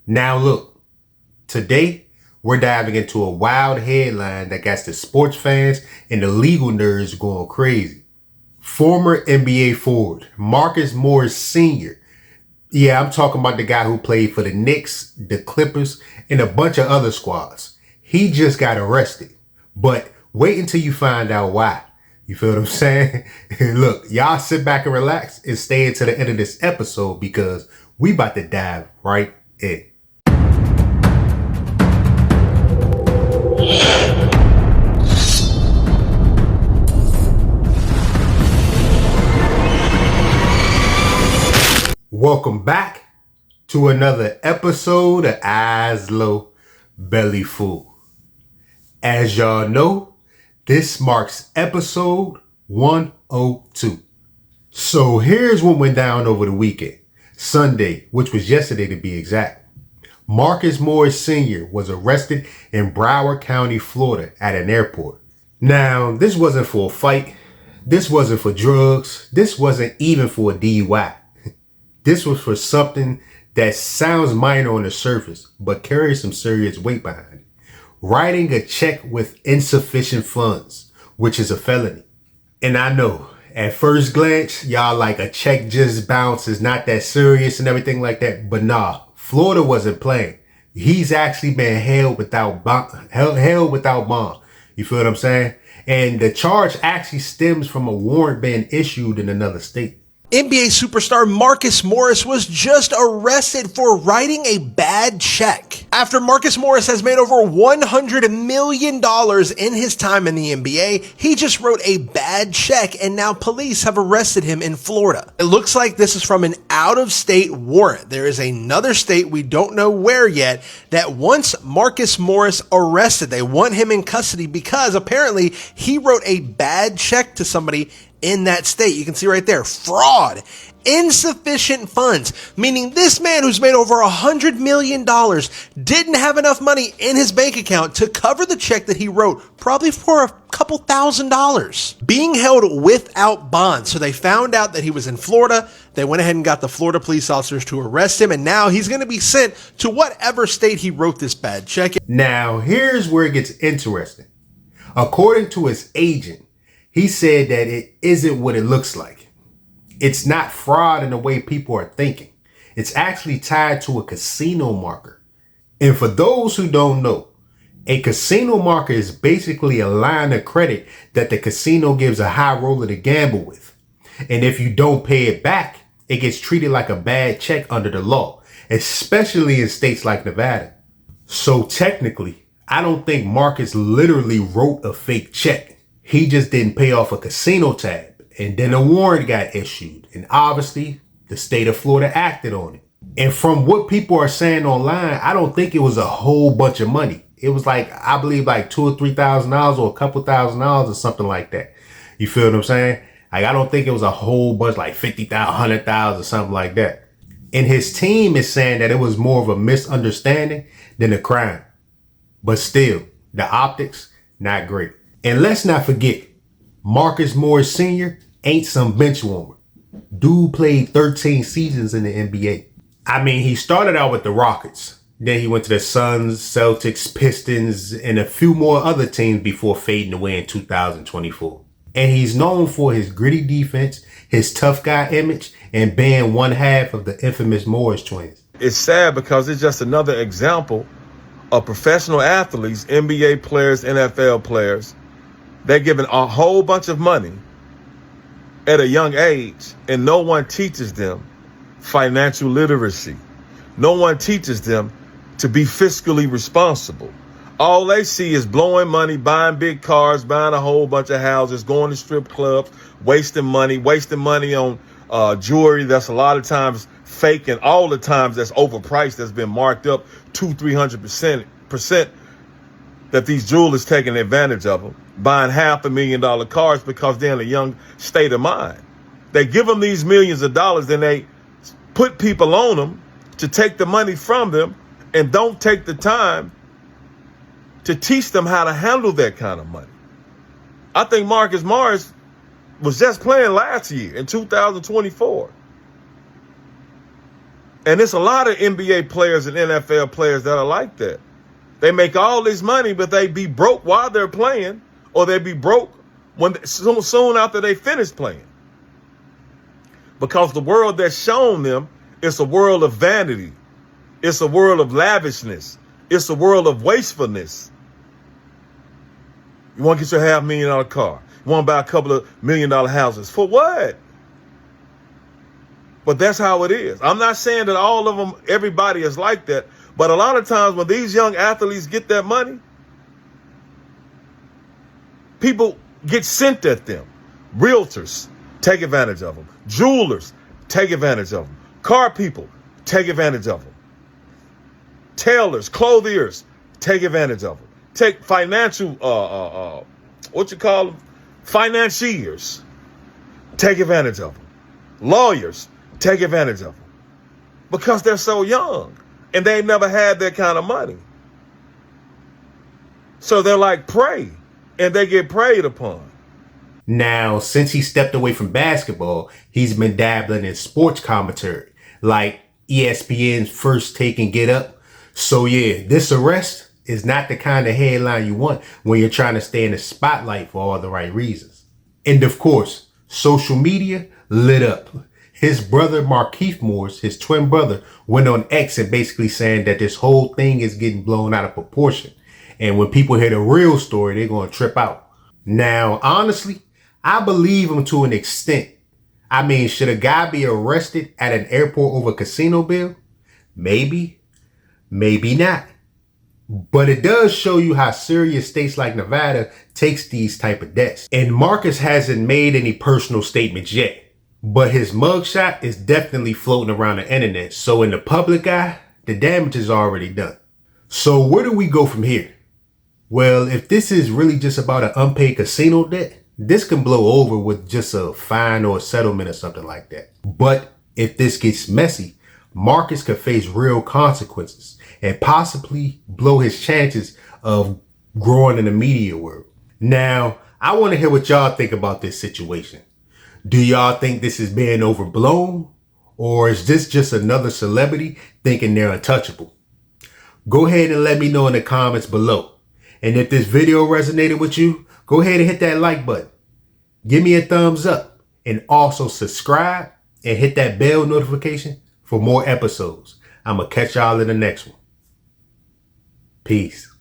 Now look, today we're diving into a wild headline that got the sports fans and the legal nerds going crazy. Former NBA forward Marcus Morris Sr. Yeah, I'm talking about the guy who played for the Knicks, the Clippers, and a bunch of other squads. He just got arrested. But wait until you find out why. You feel what I'm saying? Look, y'all sit back and relax and stay until the end of this episode because we about to dive right in. Welcome back to another episode of Eyes Low, Belly Full. As y'all know, this marks episode 102. So here's what went down over the weekend. Sunday, which was yesterday to be exact. Marcus Morris Sr. was arrested in Broward County, Florida at an airport. Now, this wasn't for a fight. This wasn't for drugs. This wasn't even for a DUI. This was for something that sounds minor on the surface, but carries some serious weight behind it. Writing a check with insufficient funds, which is a felony. And I know, at first glance, y'all like a check just bounced, is not that serious and everything like that. But nah, Florida wasn't playing. He's actually been held without bond. You feel what I'm saying? And the charge actually stems from a warrant being issued in another state. NBA superstar Marcus Morris was just arrested for writing a bad check. After Marcus Morris has made over $100 million in his time in the NBA, he just wrote a bad check and now police have arrested him in Florida. It looks like this is from an out-of-state warrant. There is another state, we don't know where yet, that wants Marcus Morris arrested. They want him in custody because apparently he wrote a bad check to somebody in that state. You can see right there, fraud, insufficient funds, meaning this man who's made over $100 million didn't have enough money in his bank account to cover the check that he wrote, probably for a couple $1,000s. Being held without bond. So they found out that he was in Florida. They went ahead and got the Florida police officers to arrest him. And now he's going to be sent to whatever state he wrote this bad check in. Now, here's where it gets interesting. According to his agent, he said that it isn't what it looks like. It's not fraud in the way people are thinking. It's actually tied to a casino marker. And for those who don't know, a casino marker is basically a line of credit that the casino gives a high roller to gamble with. And if you don't pay it back, it gets treated like a bad check under the law, especially in states like Nevada. So technically, I don't think Marcus literally wrote a fake check. He just didn't pay off a casino tab, and then a warrant got issued, and obviously the state of Florida acted on it. And from what people are saying online, I don't think it was a whole bunch of money. It was like, I believe like $2,000 or $3,000 or a couple $1,000s or something like that. You feel what I'm saying? Like, I don't think it was a whole bunch, like 50,000, 100,000 or something like that. And his team is saying that it was more of a misunderstanding than a crime. But still, the optics, not great. And let's not forget, Marcus Morris Sr. ain't some bench warmer. Dude played 13 seasons in the NBA. I mean, he started out with the Rockets. Then he went to the Suns, Celtics, Pistons, and a few more other teams before fading away in 2024. And he's known for his gritty defense, his tough guy image, and being one half of the infamous Morris twins. It's sad because it's just another example of professional athletes, NBA players, NFL players. They're given a whole bunch of money at a young age, and no one teaches them financial literacy. No one teaches them to be fiscally responsible. All they see is blowing money, buying big cars, buying a whole bunch of houses, going to strip clubs, wasting money on jewelry that's a lot of times fake, and all the times that's overpriced, that's been marked up 200-300% that these jewelers taking advantage of them, buying $500,000 cars because they're in a young state of mind. They give them these millions of dollars, then they put people on them to take the money from them and don't take the time to teach them how to handle that kind of money. I think Marcus Morris was just playing last year in 2024. And there's a lot of NBA players and NFL players that are like that. They make all this money, but they be broke while they're playing, or they be broke soon after they finish playing. Because the world that's shown them is a world of vanity. It's a world of lavishness. It's a world of wastefulness. You want to get your $500,000 car. You want to buy a couple of $1 million houses. For what? But that's how it is. I'm not saying that all of them, everybody is like that. But a lot of times when these young athletes get that money, people get sent at them. Realtors take advantage of them. Jewelers take advantage of them. Car people take advantage of them. Tailors, clothiers take advantage of them. Take financial, financiers take advantage of them. Lawyers take advantage of them because they're so young and they've never had that kind of money. So they're like prey and they get preyed upon. Now, since he stepped away from basketball, he's been dabbling in sports commentary, like ESPN's First Take and Get Up. So yeah, this arrest is not the kind of headline you want when you're trying to stay in the spotlight for all the right reasons. And of course, social media lit up. His brother, Markieff Morris, his twin brother, went on X and basically saying that this whole thing is getting blown out of proportion. And when people hear the real story, they're going to trip out. Now, honestly, I believe him to an extent. I mean, should a guy be arrested at an airport over a casino bill? Maybe, maybe not. But it does show you how serious states like Nevada takes these type of debts. And Marcus hasn't made any personal statements yet, but his mugshot is definitely floating around the internet. So in the public eye, the damage is already done. So where do we go from here? Well, if this is really just about an unpaid casino debt, this can blow over with just a fine or a settlement or something like that. But if this gets messy, Marcus could face real consequences and possibly blow his chances of growing in the media world. Now, I want to hear what y'all think about this situation. Do y'all think this is being overblown? Or is this just another celebrity thinking they're untouchable? Go ahead and let me know in the comments below. And if this video resonated with you, go ahead and hit that like button. Give me a thumbs up and also subscribe and hit that bell notification for more episodes. I'm going to catch y'all in the next one. Peace.